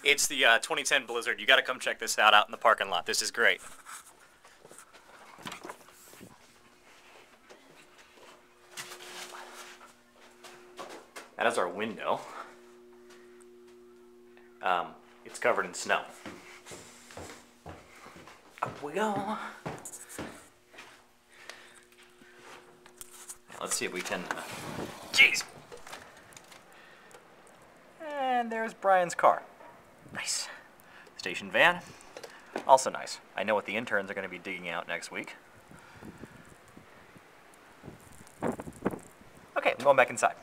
It's the 2010 Blizzard. You got to come check this out in the parking lot. This is great. That is our window. It's covered in snow. Up we go. Now, let's see if we can... Jeez! And there's Brian's car. Nice. Station van. Also nice. I know what the interns are going to be digging out next week. Okay, I'm going back inside.